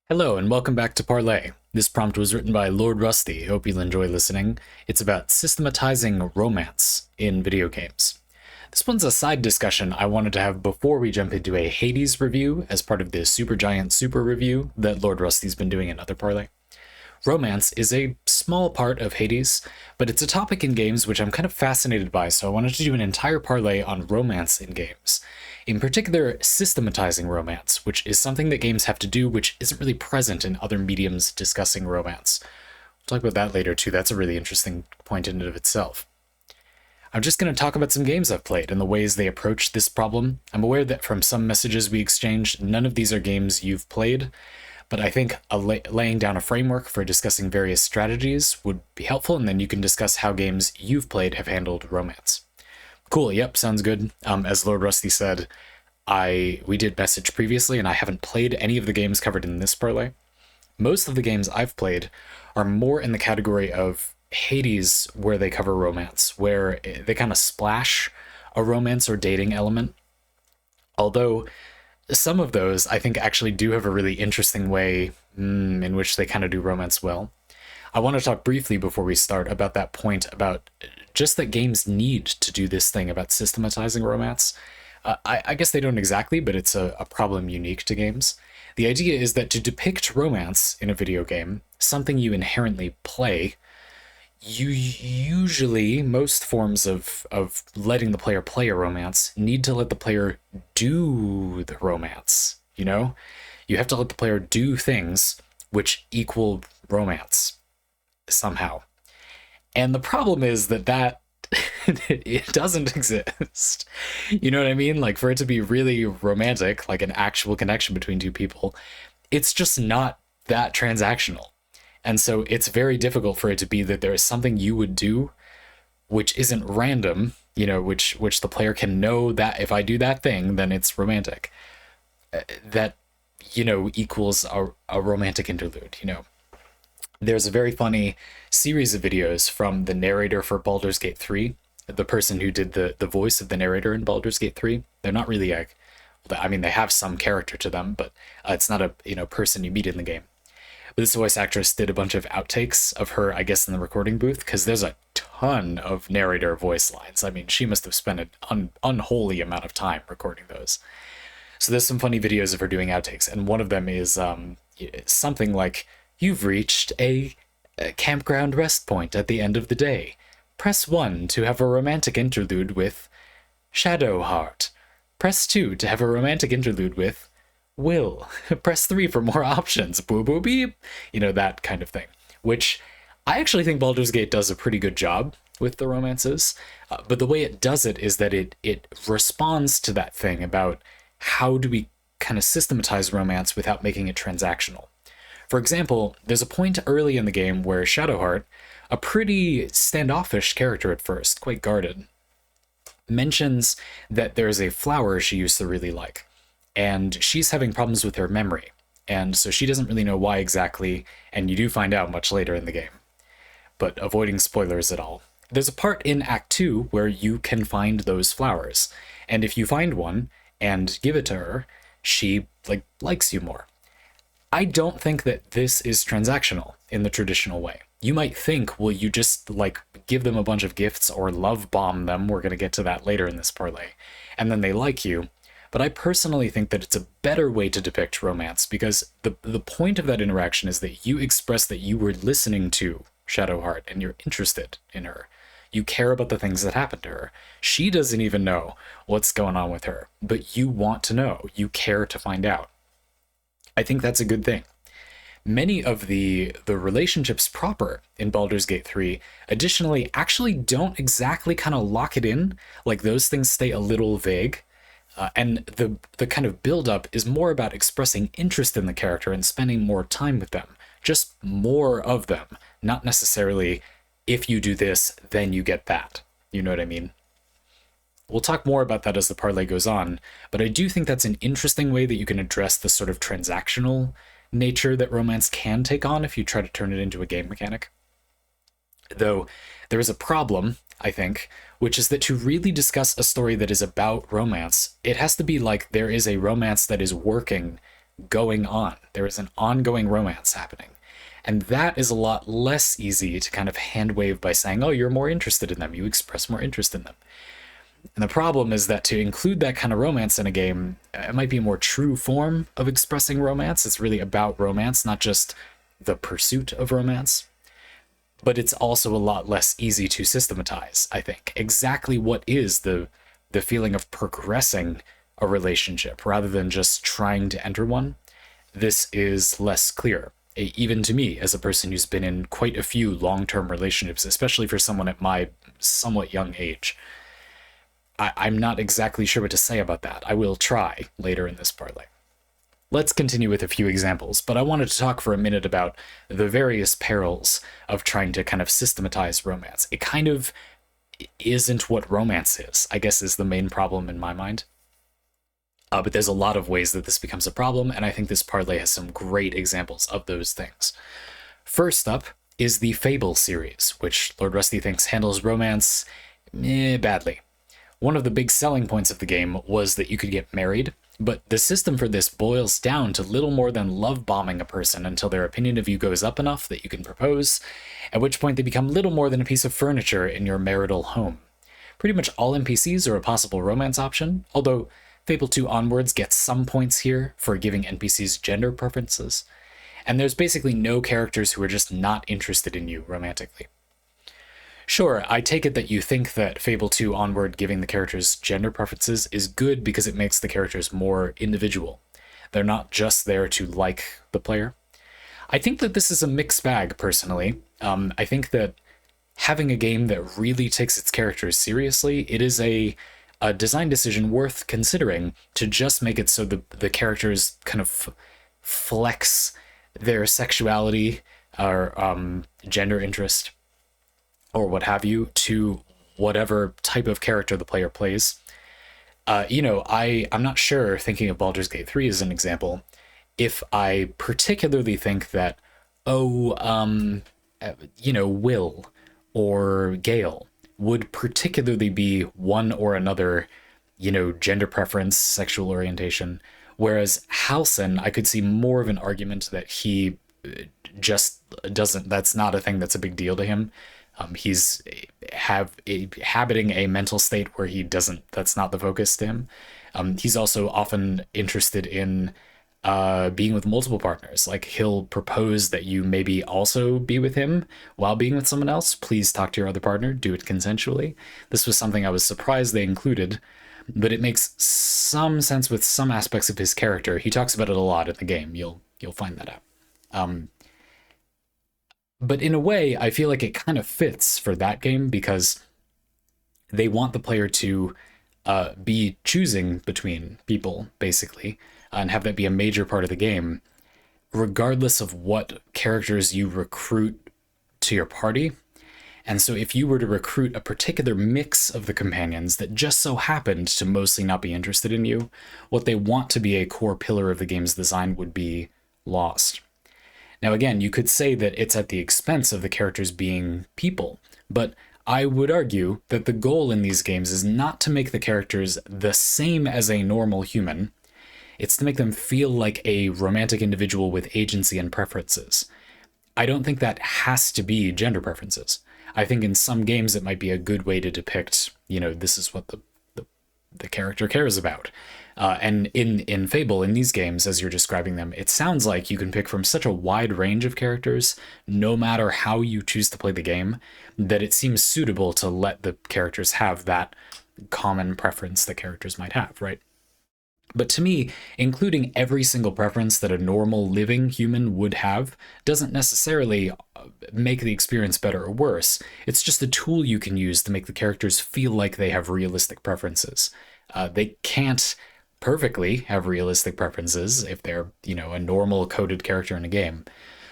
Hello and welcome back to Parley. This prompt was written by Lordrusty. Hope you'll enjoy listening. It's about systematizing romance in video games. This one's a side discussion I wanted to have before we jump into a Hades review as part of the Supergiant Super review that Lordrusty's been doing in other Parley. Romance is a small part of Hades, but it's a topic in games which I'm kind of fascinated by, so I wanted to do an entire parlay on romance in games. In particular, systematizing romance, which is something that games have to do which isn't really present in other mediums discussing romance. We'll talk about that later too, that's a really interesting point in and of itself. I'm just going to talk about some games I've played and the ways they approach this problem. I'm aware that from some messages we exchanged, none of these are games you've played, but I think laying down a framework for discussing various strategies would be helpful, and then you can discuss how games you've played have handled romance. Cool, yep, sounds good. As Lordrusty said, we did message previously, and I haven't played any of the games covered in this parlay. Most of the games I've played are more in the category of Hades, where they cover romance, where they kind of splash a romance or dating element. Although some of those, I think, actually do have a really interesting way in which they kind of do romance well. I want to talk briefly before we start about that point about just that games need to do this thing about systematizing romance. I guess they don't exactly, but it's a problem unique to games. The idea is that to depict romance in a video game, something you inherently play, you usually, most forms of letting the player play a romance, need to let the player do the romance, you know? You have to let the player do things which equal romance, somehow. And the problem is that it doesn't exist. You know what I mean? Like, for it to be really romantic, like an actual connection between two people, it's just not that transactional. And so it's very difficult for it to be that there is something you would do which isn't random, you know, which the player can know that if I do that thing, then it's romantic. That, you know, equals a romantic interlude, you know. There's a very funny series of videos from the narrator for Baldur's Gate 3, the person who did the voice of the narrator in Baldur's Gate 3. They're not really I mean, they have some character to them, but it's not a, you know, person you meet in the game. But this voice actress did a bunch of outtakes of her, I guess, in the recording booth, because there's a ton of narrator voice lines. I mean, she must have spent an unholy amount of time recording those. So there's some funny videos of her doing outtakes, and one of them is something like, "You've reached a campground rest point at the end of the day. Press 1 to have a romantic interlude with Shadowheart. Press 2 to have a romantic interlude with Will. Press 3 for more options. Boo boo beep." You know, that kind of thing. Which I actually think Baldur's Gate does a pretty good job with the romances. But the way it does it is that it responds to that thing about how do we kind of systematize romance without making it transactional. For example, there's a point early in the game where Shadowheart, a pretty standoffish character at first, quite guarded, mentions that there's a flower she used to really like. And she's having problems with her memory. And so she doesn't really know why exactly, and you do find out much later in the game. But avoiding spoilers at all. There's a part in Act 2 where you can find those flowers. And if you find one and give it to her, she likes you more. I don't think that this is transactional in the traditional way. You might think, well, you just give them a bunch of gifts or love bomb them. We're going to get to that later in this parlay. And then they like you. But I personally think that it's a better way to depict romance, because the point of that interaction is that you express that you were listening to Shadowheart and you're interested in her. You care about the things that happen to her. She doesn't even know what's going on with her, but you want to know. You care to find out. I think that's a good thing. Many of the relationships proper in Baldur's Gate 3 additionally actually don't exactly kind of lock it in. Like, those things stay a little vague. And the kind of build-up is more about expressing interest in the character and spending more time with them. Just more of them. Not necessarily, if you do this, then you get that. You know what I mean? We'll talk more about that as the parlay goes on, but I do think that's an interesting way that you can address the sort of transactional nature that romance can take on if you try to turn it into a game mechanic. Though there is a problem, I think, which is that to really discuss a story that is about romance, it has to be like there is a romance that is working going on. There is an ongoing romance happening. And that is a lot less easy to kind of hand wave by saying, oh, you're more interested in them. You express more interest in them. And the problem is that to include that kind of romance in a game, it might be a more true form of expressing romance. It's really about romance, not just the pursuit of romance. But it's also a lot less easy to systematize, I think. Exactly what is the feeling of progressing a relationship rather than just trying to enter one? This is less clear, even to me as a person who's been in quite a few long-term relationships, especially for someone at my somewhat young age. I'm not exactly sure what to say about that. I will try later in this parlay. Let's continue with a few examples, but I wanted to talk for a minute about the various perils of trying to kind of systematize romance. It kind of isn't what romance is, I guess, is the main problem in my mind. But there's a lot of ways that this becomes a problem, and I think this parlay has some great examples of those things. First up is the Fable series, which Lordrusty thinks handles romance badly. One of the big selling points of the game was that you could get married, but the system for this boils down to little more than love bombing a person until their opinion of you goes up enough that you can propose, at which point they become little more than a piece of furniture in your marital home. Pretty much all NPCs are a possible romance option, although Fable 2 onwards gets some points here for giving NPCs gender preferences, and there's basically no characters who are just not interested in you romantically. Sure, I take it that you think that Fable 2 onward giving the characters gender preferences is good because it makes the characters more individual. They're not just there to like the player. I think that this is a mixed bag, personally. I think that having a game that really takes its characters seriously, it is a design decision worth considering to just make it so the characters kind of flex their sexuality or gender interest or what have you to whatever type of character the player plays. I'm not sure, thinking of Baldur's Gate 3 as an example, if I particularly think that, Will or Gale would particularly be one or another, gender preference, sexual orientation. Whereas Halsin, I could see more of an argument that he just doesn't, that's not a thing that's a big deal to him. He's inhabiting a mental state where he doesn't, that's not the focus to him. He's also often interested in being with multiple partners. Like, he'll propose that you maybe also be with him while being with someone else. Please talk to your other partner, do it consensually. This was something I was surprised they included, but it makes some sense with some aspects of his character. He talks about it a lot in the game. You'll find that out. But in a way, I feel like it kind of fits for that game because they want the player to be choosing between people, basically, and have that be a major part of the game, regardless of what characters you recruit to your party. And so if you were to recruit a particular mix of the companions that just so happened to mostly not be interested in you, what they want to be a core pillar of the game's design would be lost. Now, again, you could say that it's at the expense of the characters being people, but I would argue that the goal in these games is not to make the characters the same as a normal human. It's to make them feel like a romantic individual with agency and preferences. I don't think that has to be gender preferences. I think in some games it might be a good way to depict, this is what the character cares about. And in Fable, in these games, as you're describing them, it sounds like you can pick from such a wide range of characters, no matter how you choose to play the game, that it seems suitable to let the characters have that common preference that characters might have, right? But to me, including every single preference that a normal living human would have doesn't necessarily make the experience better or worse. It's just a tool you can use to make the characters feel like they have realistic preferences. They can't perfectly have realistic preferences if they're, a normal coded character in a game.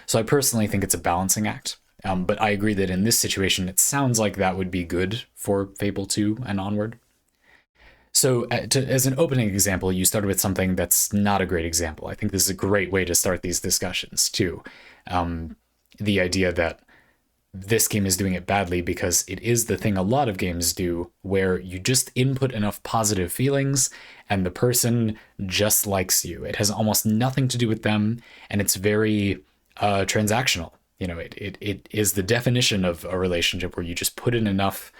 So I personally think it's a balancing act. But I agree that in this situation, it sounds like that would be good for Fable 2 and onward. So as an opening example, you started with something that's not a great example. I think this is a great way to start these discussions, too. The idea that this game is doing it badly because it is the thing a lot of games do, where you just input enough positive feelings and the person just likes you. It has almost nothing to do with them, and it's very transactional. You know, it is the definition of a relationship where you just put in enough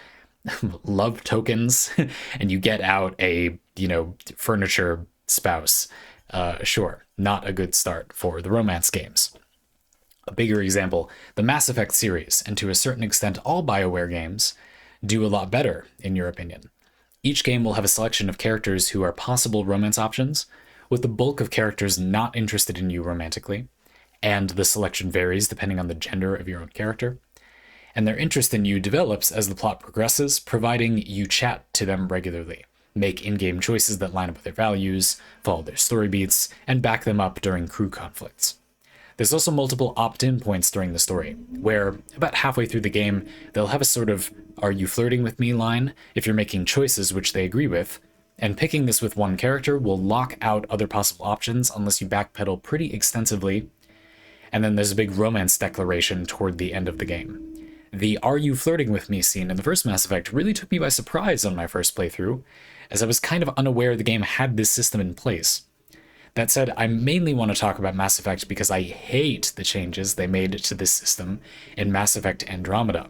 love tokens and you get out a, you know, furniture spouse. Sure, not a good start for the romance games. A bigger example, the Mass Effect series, and to a certain extent all BioWare games, do a lot better, in your opinion. Each game will have a selection of characters who are possible romance options, with the bulk of characters not interested in you romantically, and the selection varies depending on the gender of your own character. And their interest in you develops as the plot progresses, providing you chat to them regularly, make in-game choices that line up with their values, follow their story beats, and back them up during crew conflicts. There's also multiple opt-in points during the story, where about halfway through the game, they'll have a sort of "are you flirting with me" line if you're making choices which they agree with, and picking this with one character will lock out other possible options unless you backpedal pretty extensively. And then there's a big romance declaration toward the end of the game. The "are you flirting with me" scene in the first Mass Effect really took me by surprise on my first playthrough, as I was kind of unaware the game had this system in place. That said, I mainly want to talk about Mass Effect because I hate the changes they made to this system in Mass Effect Andromeda.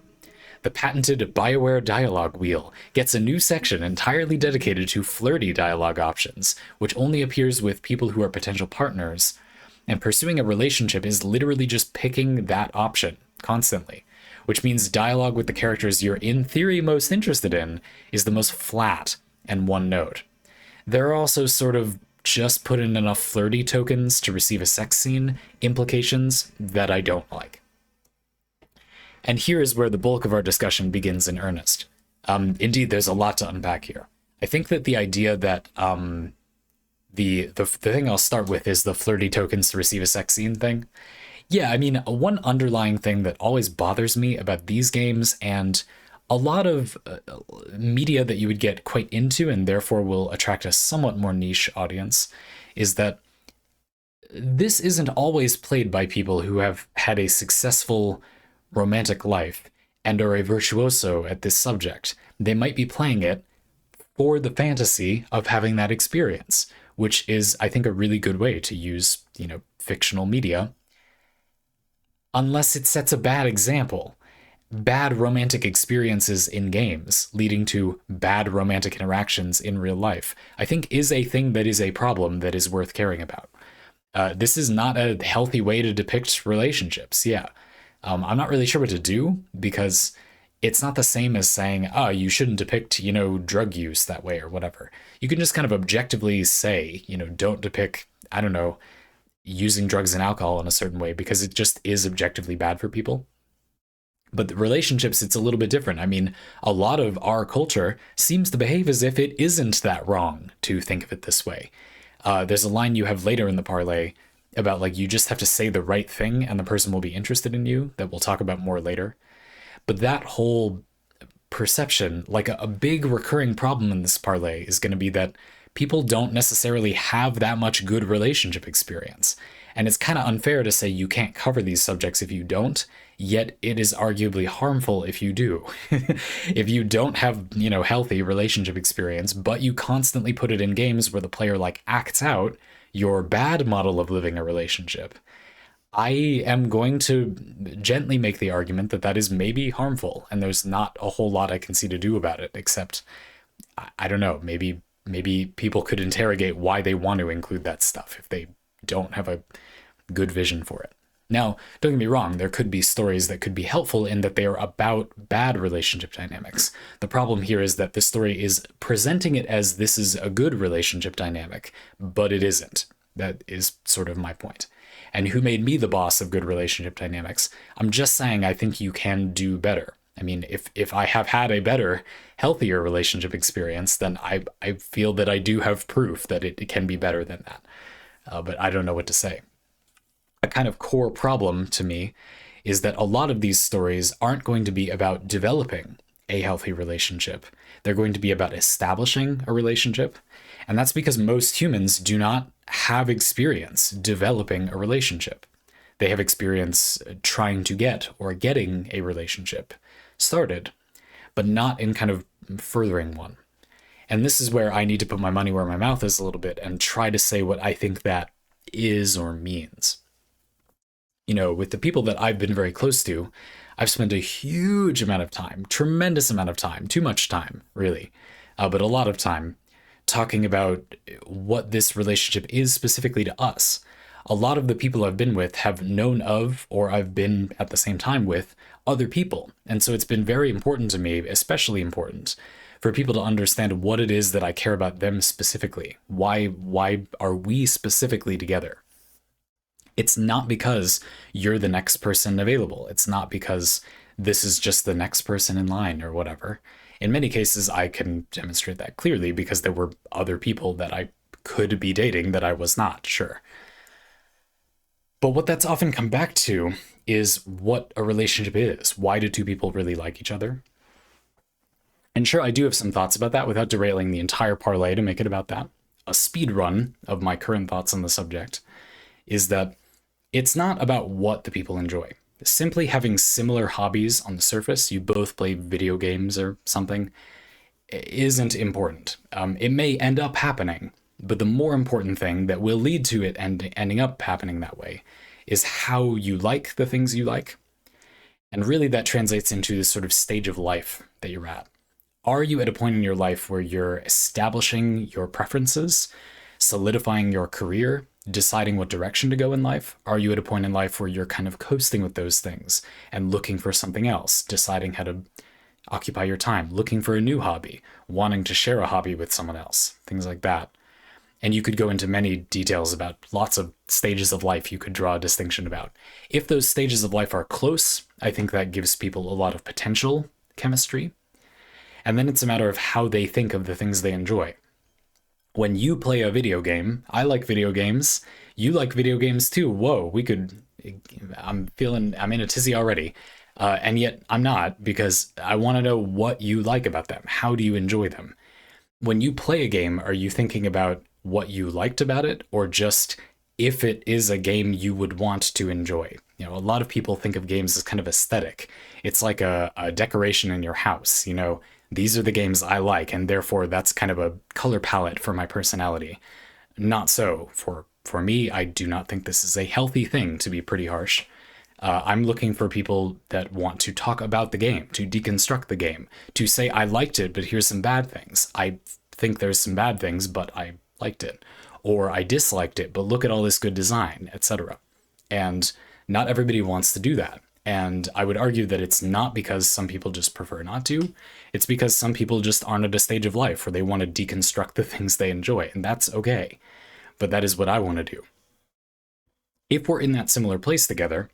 The patented BioWare dialogue wheel gets a new section entirely dedicated to flirty dialogue options, which only appears with people who are potential partners, and pursuing a relationship is literally just picking that option constantly, which means dialogue with the characters you're in theory most interested in is the most flat and one note. There are also sort of just put in enough flirty tokens to receive a sex scene implications that I don't like. And here is where the bulk of our discussion begins in earnest. Indeed, there's a lot to unpack here. I think that the idea that the thing I'll start with is the flirty tokens to receive a sex scene thing. Yeah, I mean, one underlying thing that always bothers me about these games and a lot of media that you would get quite into and therefore will attract a somewhat more niche audience is that this isn't always played by people who have had a successful romantic life and are a virtuoso at this subject. They might be playing it for the fantasy of having that experience, which is, I think, a really good way to use, you know, fictional media, unless it sets a bad example. Bad romantic experiences in games leading to bad romantic interactions in real life, I think, is a thing that is a problem that is worth caring about. This is not a healthy way to depict relationships. Yeah. I'm not really sure what to do because it's not the same as saying, oh, you shouldn't depict, you know, drug use that way or whatever. You can just kind of objectively say, you know, don't depict, I don't know, using drugs and alcohol in a certain way because it just is objectively bad for people. But the relationships, it's a little bit different. I mean, a lot of our culture seems to behave as if it isn't that wrong to think of it this way. There's a line you have later in the parlay about, like, you just have to say the right thing and the person will be interested in you, that we'll talk about more later. But that whole perception, like a big recurring problem in this parlay is going to be that people don't necessarily have that much good relationship experience. And it's kind of unfair to say you can't cover these subjects if you don't, yet it is arguably harmful if you do. If you don't have, you know, healthy relationship experience, but you constantly put it in games where the player, like, acts out your bad model of living a relationship, I am going to gently make the argument that that is maybe harmful, and there's not a whole lot I can see to do about it, except, I don't know, maybe people could interrogate why they want to include that stuff if they don't have a good vision for it. Now, don't get me wrong, there could be stories that could be helpful in that they are about bad relationship dynamics. The problem here is that this story is presenting it as this is a good relationship dynamic, but it isn't. That is sort of my point. And who made me the boss of good relationship dynamics? I'm just saying I think you can do better. I mean, if I have had a better, healthier relationship experience, then I feel that I do have proof that it can be better than that. But I don't know what to say. A kind of core problem to me is that a lot of these stories aren't going to be about developing a healthy relationship. They're going to be about establishing a relationship. And that's because most humans do not have experience developing a relationship. They have experience trying to get or getting a relationship started, but not in kind of furthering one. And this is where I need to put my money where my mouth is a little bit and try to say what I think that is or means. With the people that I've been very close to, I've spent a huge amount of time, tremendous amount of time, too much time, really, but a lot of time talking about what this relationship is specifically to us. A lot of the people I've been with have known of, or I've been at the same time with, other people. And so it's been very important to me, especially important, for people to understand what it is that I care about them specifically. Why are we specifically together? It's not because you're the next person available. It's not because this is just the next person in line or whatever. In many cases, I can demonstrate that clearly because there were other people that I could be dating that I was not, sure. But what that's often come back to is what a relationship is. Why do two people really like each other? And sure, I do have some thoughts about that without derailing the entire parlay to make it about that. A speed run of my current thoughts on the subject is that it's not about what the people enjoy. Simply having similar hobbies on the surface, you both play video games or something, isn't important. It may end up happening, but the more important thing that will lead to it and ending up happening that way is how you like the things you like. And really that translates into this sort of stage of life that you're at. Are you at a point in your life where you're establishing your preferences, solidifying your career, deciding what direction to go in life? Are you at a point in life where you're kind of coasting with those things and looking for something else, deciding how to occupy your time, looking for a new hobby, wanting to share a hobby with someone else, things like that? And you could go into many details about lots of stages of life you could draw a distinction about. If those stages of life are close, I think that gives people a lot of potential chemistry. And then it's a matter of how they think of the things they enjoy. When you play a video game, I like video games. You like video games too. Whoa, I'm in a tizzy already. And yet I'm not, because I want to know what you like about them. How do you enjoy them? When you play a game, are you thinking about what you liked about it, or just if it is a game you would want to enjoy? A lot of people think of games as kind of aesthetic. It's like a decoration in your house. These are the games I like, and therefore that's kind of a color palette for my personality. Not so. For me, I do not think this is a healthy thing, to be pretty harsh. I'm looking for people that want to talk about the game, to deconstruct the game, to say, I liked it, but here's some bad things. I think there's some bad things, but I liked it. Or I disliked it, but look at all this good design, etc. And not everybody wants to do that. And I would argue that it's not because some people just prefer not to. It's because some people just aren't at a stage of life where they want to deconstruct the things they enjoy. And that's okay. But that is what I want to do. If we're in that similar place together,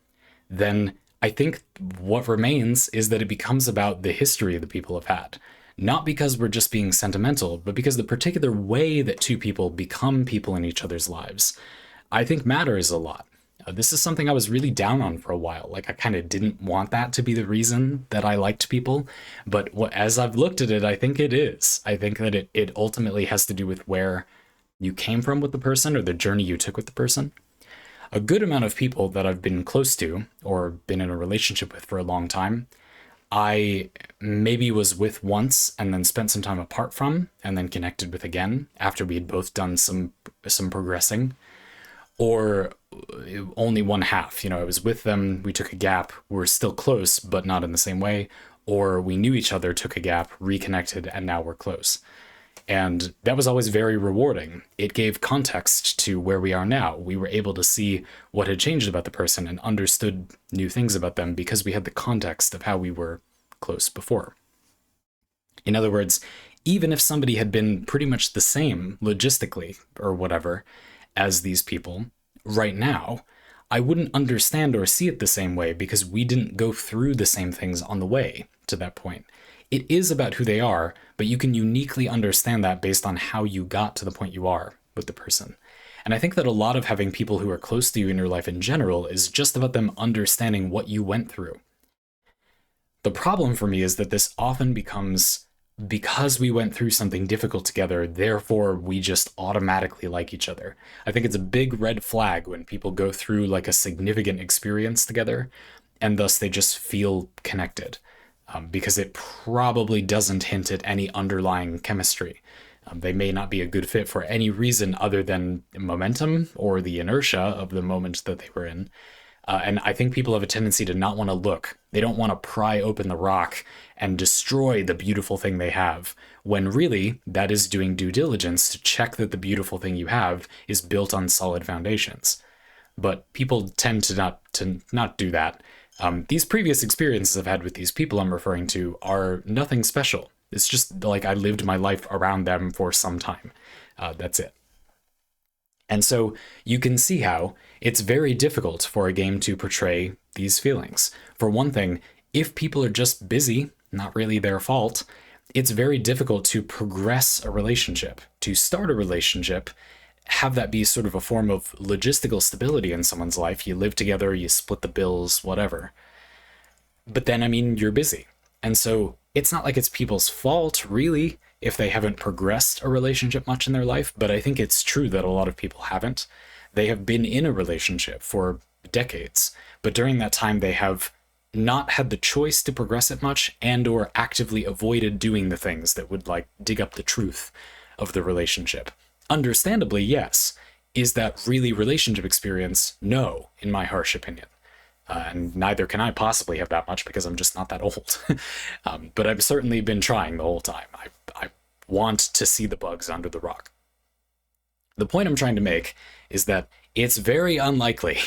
then I think what remains is that it becomes about the history the people have had. Not because we're just being sentimental, but because the particular way that two people become people in each other's lives, I think matters a lot. This is something I was really down on for a while. Like, I kind of didn't want that to be the reason that I liked people. But as I've looked at it, I think it is. I think that it ultimately has to do with where you came from with the person, or the journey you took with the person. A good amount of people that I've been close to or been in a relationship with for a long time, I maybe was with once and then spent some time apart from and then connected with again after we had both done some progressing. Or only one half. I was with them, we took a gap, we're still close, but not in the same way. Or we knew each other, took a gap, reconnected, and now we're close. And that was always very rewarding. It gave context to where we are now. We were able to see what had changed about the person and understood new things about them because we had the context of how we were close before. In other words, even if somebody had been pretty much the same logistically or whatever as these people right now, I wouldn't understand or see it the same way because we didn't go through the same things on the way to that point. It is about who they are, but you can uniquely understand that based on how you got to the point you are with the person. And I think that a lot of having people who are close to you in your life in general is just about them understanding what you went through. The problem for me is that this often becomes, because we went through something difficult together, therefore we just automatically like each other. I think it's a big red flag when people go through like a significant experience together and thus they just feel connected. because it probably doesn't hint at any underlying chemistry. They may not be a good fit for any reason other than momentum or the inertia of the moment that they were in. And I think people have a tendency to not want to look. They don't want to pry open the rock and destroy the beautiful thing they have, when really that is doing due diligence to check that the beautiful thing you have is built on solid foundations. But people tend to not do that. These previous experiences I've had with these people I'm referring to are nothing special. It's just like I lived my life around them for some time. That's it. And so you can see how it's very difficult for a game to portray these feelings. For one thing, if people are just busy, not really their fault, it's very difficult to progress a relationship, to start a relationship, have that be sort of a form of logistical stability in someone's life. You live together, you split the bills, whatever. But then, I mean, you're busy. And so it's not like it's people's fault, really, if they haven't progressed a relationship much in their life, but I think it's true that a lot of people haven't. They have been in a relationship for decades, but during that time they have not had the choice to progress it much and or actively avoided doing the things that would like dig up the truth of the relationship. Understandably, yes. Is that really relationship experience? No, in my harsh opinion. And neither can I possibly have that much because I'm just not that old. But I've certainly been trying the whole time. I want to see the bugs under the rock. The point I'm trying to make is that it's very unlikely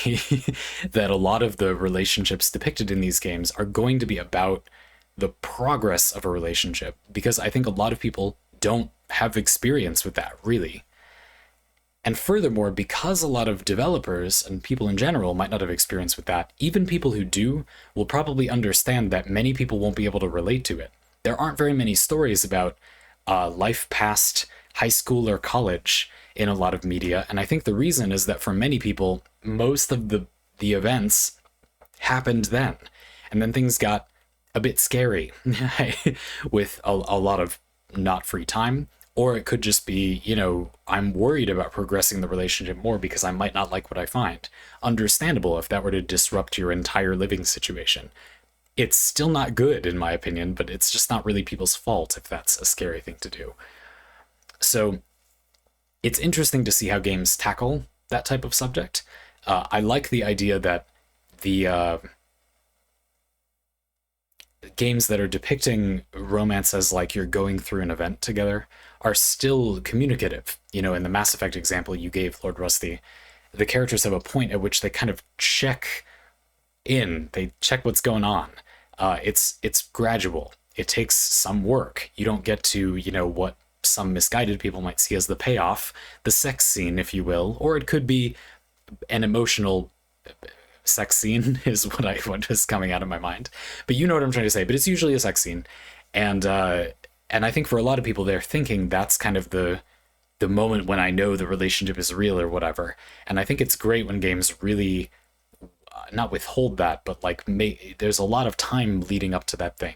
that a lot of the relationships depicted in these games are going to be about the progress of a relationship, because I think a lot of people don't have experience with that, really. And furthermore, because a lot of developers and people in general might not have experience with that, even people who do will probably understand that many people won't be able to relate to it. There aren't very many stories about life past high school or college in a lot of media, and I think the reason is that for many people, most of the events happened then, and then things got a bit scary with a lot of not free time. Or it could just be, you know, I'm worried about progressing the relationship more because I might not like what I find. Understandable if that were to disrupt your entire living situation. It's still not good, in my opinion, but it's just not really people's fault if that's a scary thing to do. So it's interesting to see how games tackle that type of subject. I like the idea that the games that are depicting romance as like you're going through an event together are still communicative. You know, in the Mass Effect example you gave, Lordrusty, the characters have a point at which they kind of check in, they check what's going on. It's gradual. It takes some work. You don't get to, you know, what some misguided people might see as the payoff, the sex scene, if you will, or it could be an emotional sex scene is what is coming out of my mind. But you know what I'm trying to say, but it's usually a sex scene. And I think for a lot of people, they're thinking that's kind of the moment when I know the relationship is real or whatever. And I think it's great when games really not withhold that, but like there's a lot of time leading up to that thing.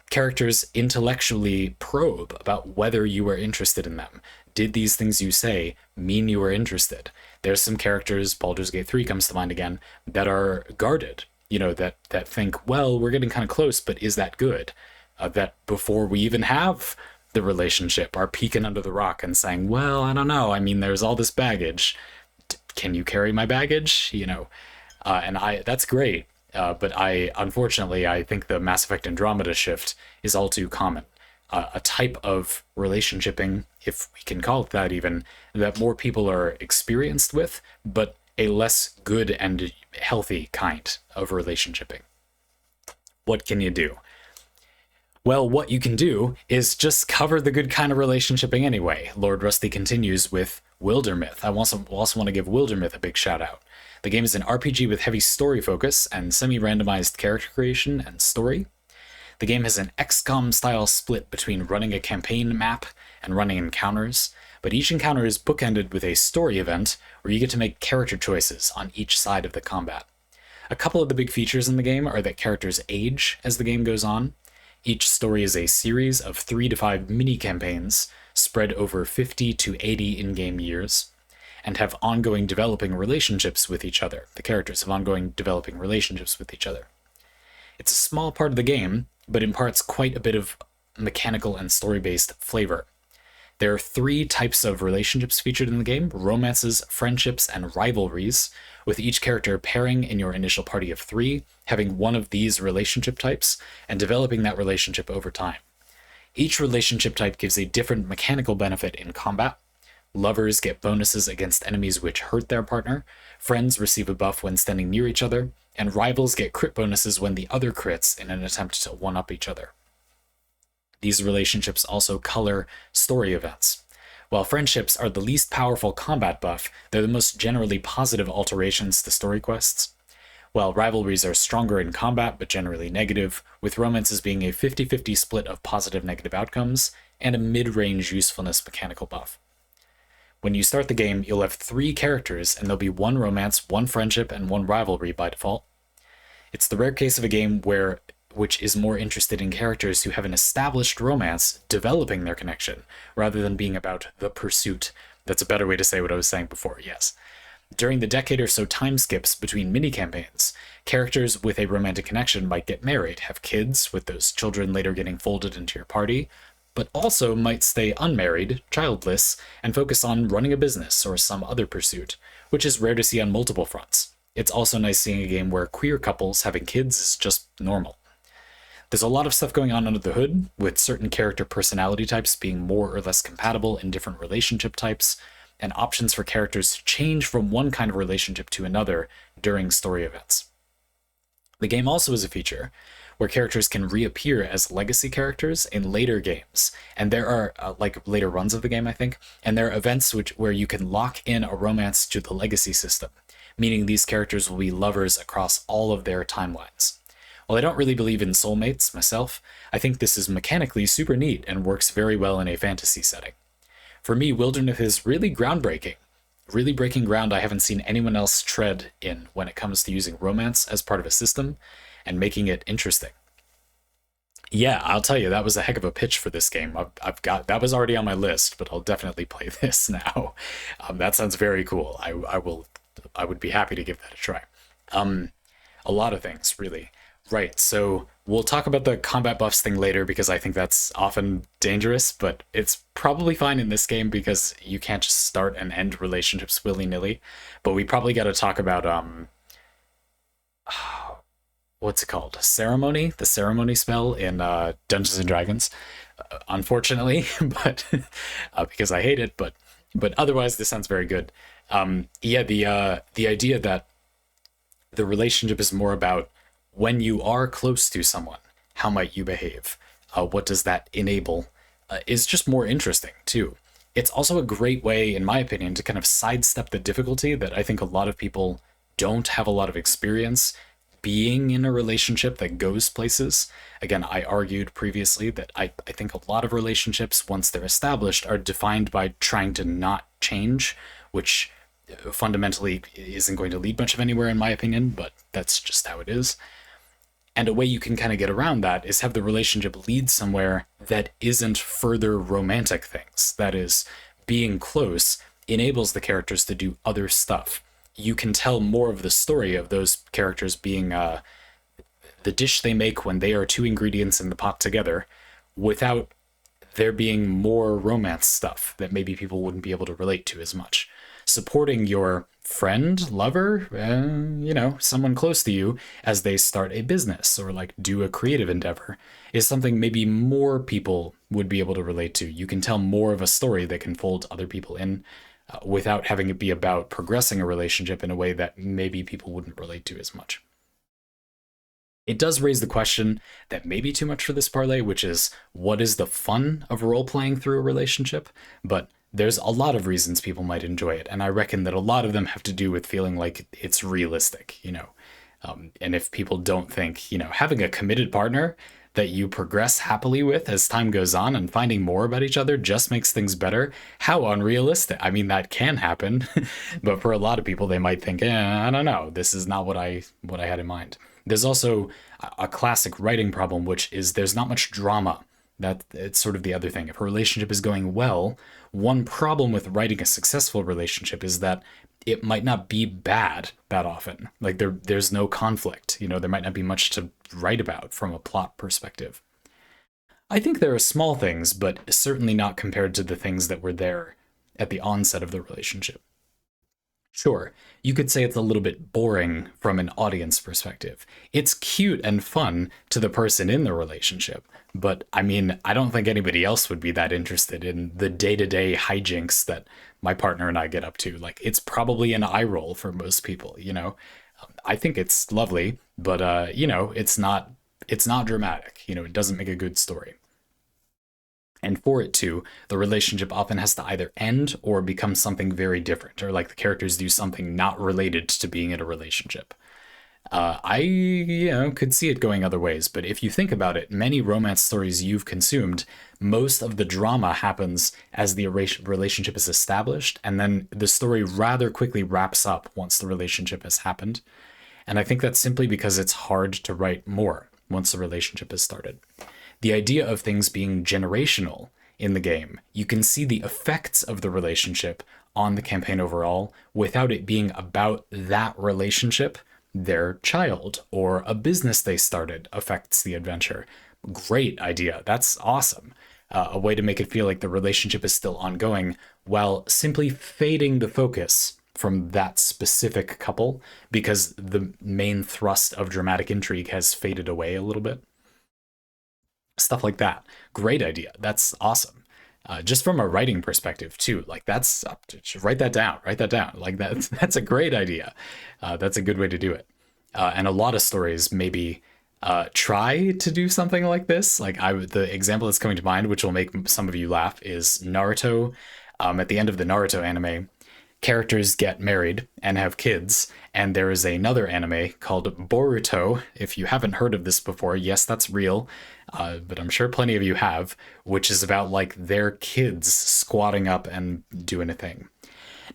Characters intellectually probe about whether you are interested in them. Did these things you say mean you were interested? There's some characters, Baldur's Gate 3 comes to mind again, that are guarded, you know, that think, well, we're getting kind of close, but is that good? That before we even have the relationship are peeking under the rock and saying, well, I don't know. I mean, there's all this baggage. Can you carry my baggage? You know, and that's great. But unfortunately, I think the Mass Effect Andromeda shift is all too common. A type of relationshiping, if we can call it that even, that more people are experienced with, but a less good and healthy kind of relationshiping. What can you do? Well, what you can do is just cover the good kind of relationshiping anyway. Lordrusty continues with Wildermyth. I also want to give Wildermyth a big shout out. The game is an RPG with heavy story focus and semi-randomized character creation and story. The game has an XCOM-style split between running a campaign map and running encounters, but each encounter is bookended with a story event where you get to make character choices on each side of the combat. A couple of the big features in the game are that characters age as the game goes on. Each story is a series of 3 to 5 mini-campaigns spread over 50 to 80 in-game years, and have ongoing developing relationships with each other. The characters have ongoing developing relationships with each other. It's a small part of the game, but imparts quite a bit of mechanical and story-based flavor. There are 3 types of relationships featured in the game: romances, friendships, and rivalries, with each character pairing in your initial party of 3, having one of these relationship types, and developing that relationship over time. Each relationship type gives a different mechanical benefit in combat. Lovers get bonuses against enemies which hurt their partner, friends receive a buff when standing near each other, and rivals get crit bonuses when the other crits in an attempt to one-up each other. These relationships also color story events. While friendships are the least powerful combat buff, they're the most generally positive alterations to story quests. While rivalries are stronger in combat but generally negative, with romances being a 50-50 split of positive-negative outcomes, and a mid-range usefulness mechanical buff. When you start the game, you'll have 3 characters, and there'll be 1 romance, 1 friendship, and 1 rivalry by default. It's the rare case of a game which is more interested in characters who have an established romance developing their connection, rather than being about the pursuit. That's a better way to say what I was saying before, yes. During the decade or so time skips between mini-campaigns, characters with a romantic connection might get married, have kids, with those children later getting folded into your party, but also might stay unmarried, childless, and focus on running a business or some other pursuit, which is rare to see on multiple fronts. It's also nice seeing a game where queer couples having kids is just normal. There's a lot of stuff going on under the hood, with certain character personality types being more or less compatible in different relationship types, and options for characters to change from one kind of relationship to another during story events. The game also has a feature where characters can reappear as legacy characters in later games, and there are later runs of the game, I think, and there are events where you can lock in a romance to the legacy system, meaning these characters will be lovers across all of their timelines. While I don't really believe in soulmates myself, I think this is mechanically super neat and works very well in a fantasy setting. For me, Wilderness is really groundbreaking, really breaking ground I haven't seen anyone else tread in when it comes to using romance as part of a system and making it interesting. Yeah, I'll tell you, that was a heck of a pitch for this game. That was already on my list, but I'll definitely play this now. That sounds very cool. I would be happy to give that a try. A lot of things, really. Right, so we'll talk about the combat buffs thing later because I think that's often dangerous, but it's probably fine in this game because you can't just start and end relationships willy-nilly. But we probably got to talk about what's it called? Ceremony? The ceremony spell in Dungeons and Dragons. Unfortunately, but because I hate it, but otherwise this sounds very good. Yeah, the idea that the relationship is more about when you are close to someone, how might you behave? What does that enable? Is just more interesting too. It's also a great way, in my opinion, to kind of sidestep the difficulty that I think a lot of people don't have a lot of experience being in a relationship that goes places. Again, I argued previously that I think a lot of relationships, once they're established, are defined by trying to not change, which fundamentally isn't going to lead much of anywhere in my opinion, but that's just how it is. And a way you can kind of get around that is have the relationship lead somewhere that isn't further romantic things. That is, being close enables the characters to do other stuff. You can tell more of the story of those characters being the dish they make when they are 2 ingredients in the pot together, without there being more romance stuff that maybe people wouldn't be able to relate to as much. Supporting your friend, lover, someone close to you as they start a business or do a creative endeavor is something maybe more people would be able to relate to. You can tell more of a story that can fold other people in without having it be about progressing a relationship in a way that maybe people wouldn't relate to as much. It does raise the question that may be too much for this parlay, which is, what is the fun of role-playing through a relationship? But there's a lot of reasons people might enjoy it, and I reckon that a lot of them have to do with feeling like it's realistic, and if people don't think, having a committed partner that you progress happily with as time goes on and finding more about each other just makes things better, how unrealistic. I mean, that can happen, but for a lot of people, they might think, I don't know, this is not what I had in mind. There's also a classic writing problem, which is there's not much drama That it's sort of the other thing. If a relationship is going well, one problem with writing a successful relationship is that it might not be bad that often. Like there's no conflict. You know, there might not be much to write about from a plot perspective. I think there are small things, but certainly not compared to the things that were there at the onset of the relationship. Sure, you could say it's a little bit boring from an audience perspective. It's cute and fun to the person in the relationship, but I mean, I don't think anybody else would be that interested in the day to day hijinks that my partner and I get up to. Like, it's probably an eye roll for most people, you know? I think it's lovely, but, you know, it's not dramatic. You know, it doesn't make a good story. And for it to, the relationship often has to either end or become something very different, or like the characters do something not related to being in a relationship. I, could see it going other ways, but if you think about it, many romance stories you've consumed, most of the drama happens as the relationship is established, and then the story rather quickly wraps up once the relationship has happened. And I think that's simply because it's hard to write more once the relationship has started. The idea of things being generational in the game, you can see the effects of the relationship on the campaign overall without it being about that relationship. Their child or a business they started affects the adventure. Great idea. That's awesome. A way to make it feel like the relationship is still ongoing while simply fading the focus from that specific couple because the main thrust of dramatic intrigue has faded away a little bit. Stuff like that. Great idea. That's awesome. Just from a writing perspective too, like that's write that down. Write that down. Like that's a great idea. That's a good way to do it. And a lot of stories maybe try to do something like this. Like the example that's coming to mind, which will make some of you laugh, is Naruto. At the end of the Naruto anime, characters get married and have kids, and there is another anime called Boruto. If you haven't heard of this before, yes, that's real, but I'm sure plenty of you have, which is about like their kids squatting up and doing a thing.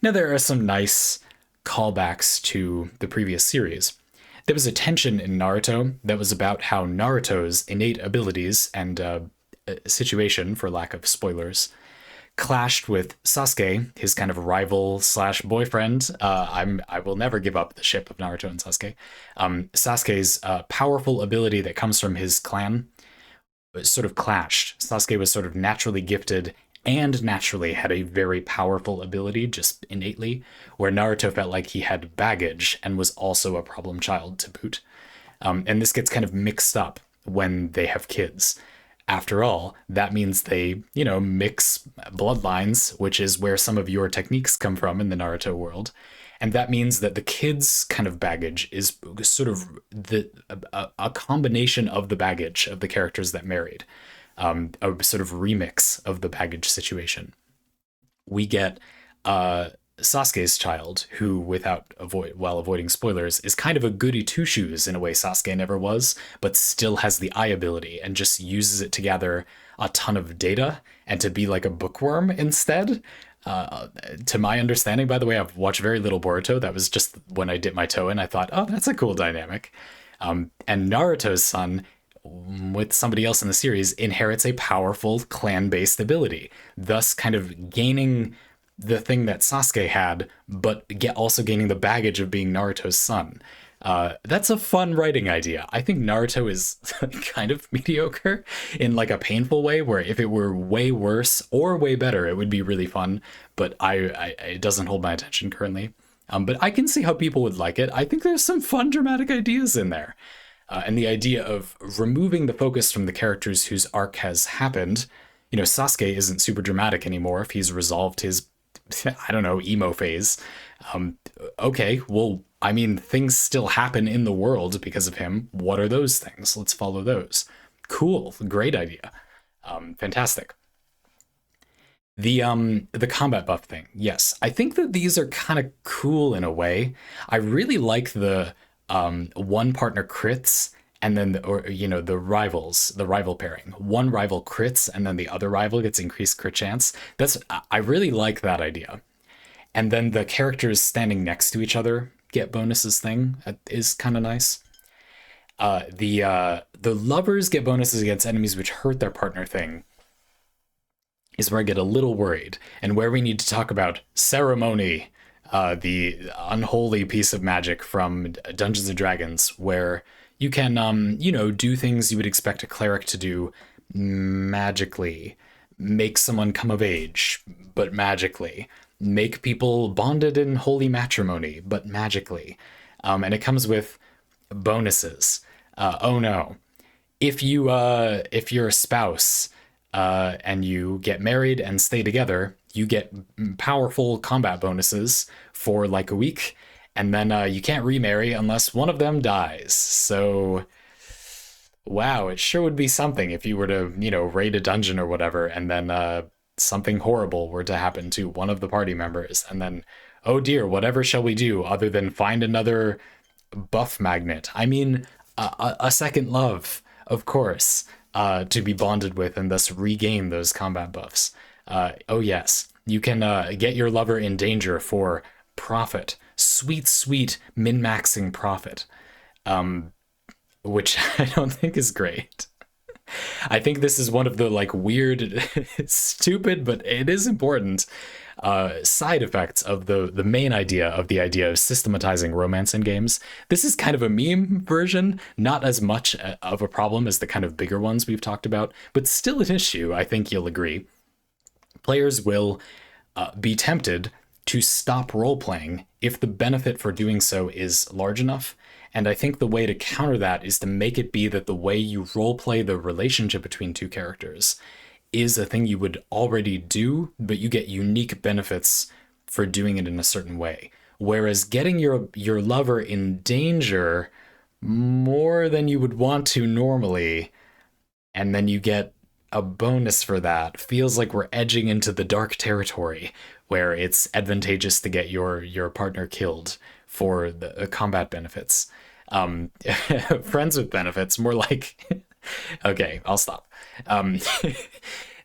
Now, there are some nice callbacks to the previous series. There was a tension in Naruto that was about how Naruto's innate abilities and situation, for lack of spoilers, clashed with Sasuke, his kind of rival slash boyfriend. I will never give up the ship of Naruto and Sasuke. Sasuke's powerful ability that comes from his clan sort of clashed. Sasuke was sort of naturally gifted and naturally had a very powerful ability, just innately, where Naruto felt like he had baggage and was also a problem child to boot. And this gets kind of mixed up when they have kids. After all, that means they, mix bloodlines, which is where some of your techniques come from in the Naruto world. And that means that the kids' kind of baggage is sort of a combination of the baggage of the characters that married, a sort of remix of the baggage situation. We get Sasuke's child, who, while avoiding spoilers, is kind of a goody two shoes in a way Sasuke never was, but still has the eye ability and just uses it to gather a ton of data and to be like a bookworm instead. To my understanding, by the way, I've watched very little Boruto. That was just when I dipped my toe in. I thought, oh, that's a cool dynamic. And Naruto's son, with somebody else in the series, inherits a powerful clan-based ability, thus kind of gaining the thing that Sasuke had, but also gaining the baggage of being Naruto's son. That's a fun writing idea. I think Naruto is kind of mediocre in like a painful way, where if it were way worse or way better, it would be really fun. But it doesn't hold my attention currently. But I can see how people would like it. I think there's some fun dramatic ideas in there. And the idea of removing the focus from the characters whose arc has happened. Sasuke isn't super dramatic anymore if he's resolved his, I don't know, emo phase. Okay, well, I mean, things still happen in the world because of him. What are those things? Let's follow those. Cool, great idea. Fantastic. The combat buff thing. Yes, I think that these are kind of cool in a way. I really like the one partner crits and then the rival pairing. One rival crits and then the other rival gets increased crit chance. I really like that idea. And then the characters standing next to each other get bonuses thing is kind of nice. The lovers get bonuses against enemies which hurt their partner thing is where I get a little worried, and where we need to talk about ceremony, the unholy piece of magic from Dungeons and Dragons, where you can, do things you would expect a cleric to do magically, make someone come of age, but magically, make people bonded in holy matrimony, but magically, and it comes with bonuses. Oh no, if you're a spouse and you get married and stay together, you get powerful combat bonuses for like a week, and then you can't remarry unless one of them dies. So wow, it sure would be something if you were to raid a dungeon or whatever, and then something horrible were to happen to one of the party members, and then oh dear, whatever shall we do other than find another buff magnet? I mean, a second love, of course, to be bonded with and thus regain those combat buffs. Oh, yes, you can get your lover in danger for profit. Sweet, sweet min maxing profit, which I don't think is great. I think this is one of the like weird, stupid, but it is important side effects of the main idea of the idea of systematizing romance in games. This is kind of a meme version, not as much of a problem as the kind of bigger ones we've talked about, but still an issue, I think you'll agree. Players will be tempted to stop role-playing if the benefit for doing so is large enough. And I think the way to counter that is to make it be that the way you roleplay the relationship between two characters is a thing you would already do, but you get unique benefits for doing it in a certain way. Whereas getting your lover in danger more than you would want to normally, and then you get a bonus for that, feels like we're edging into the dark territory where it's advantageous to get your partner killed for the combat benefits. Friends with benefits, more like okay, I'll stop.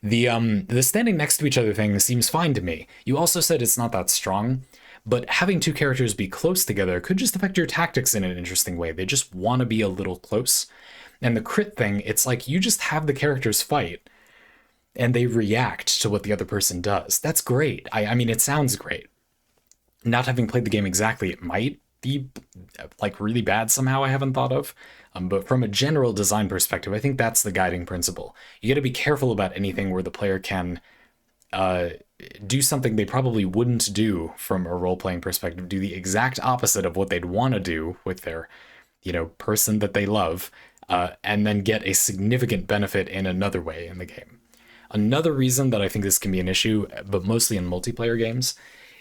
The standing next to each other thing seems fine to me. You also said it's not that strong, but having two characters be close together could just affect your tactics in an interesting way. They just want to be a little close. And the crit thing, it's like you just have the characters fight and they react to what the other person does. That's great. I mean, it sounds great. Not having played the game exactly, it might be like really bad somehow I haven't thought of. But from a general design perspective, I think that's the guiding principle. You got to be careful about anything where the player can do something they probably wouldn't do from a role-playing perspective, do the exact opposite of what they'd want to do with their, person that they love, and then get a significant benefit in another way in the game. Another reason that I think this can be an issue, but mostly in multiplayer games,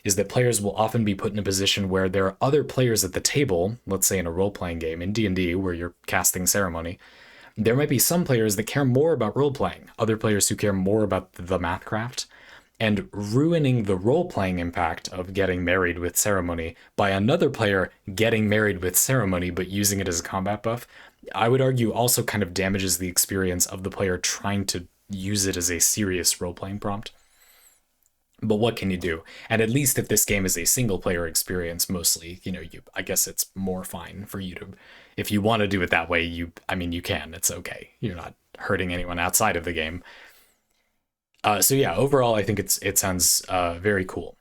is that players will often be put in a position where there are other players at the table, let's say in a role-playing game, in D&D, where you're casting ceremony. There might be some players that care more about role-playing, other players who care more about the mathcraft, and ruining the role-playing impact of getting married with ceremony by another player getting married with ceremony but using it as a combat buff, I would argue also kind of damages the experience of the player trying to use it as a serious role-playing prompt. But what can you do? And at least if this game is a single player experience, mostly, I guess it's more fine for you to, if you want to do it that way, you can, it's okay. You're not hurting anyone outside of the game. So yeah, overall, I think it sounds very cool.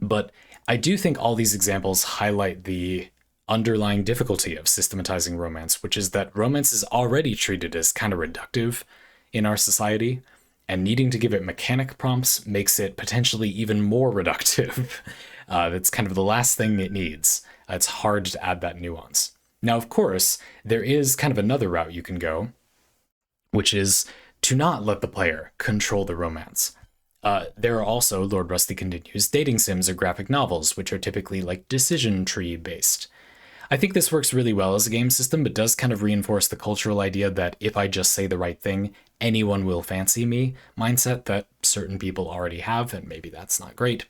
But I do think all these examples highlight the underlying difficulty of systematizing romance, which is that romance is already treated as kind of reductive in our society, and needing to give it mechanic prompts makes it potentially even more reductive. That's kind of the last thing it needs. It's hard to add that nuance. Now, of course, there is kind of another route you can go, which is to not let the player control the romance. There are also, Lordrusty continues, dating sims or graphic novels, which are typically like decision tree based. I think this works really well as a game system, but does kind of reinforce the cultural idea that if I just say the right thing, anyone will fancy me mindset that certain people already have, and maybe that's not great.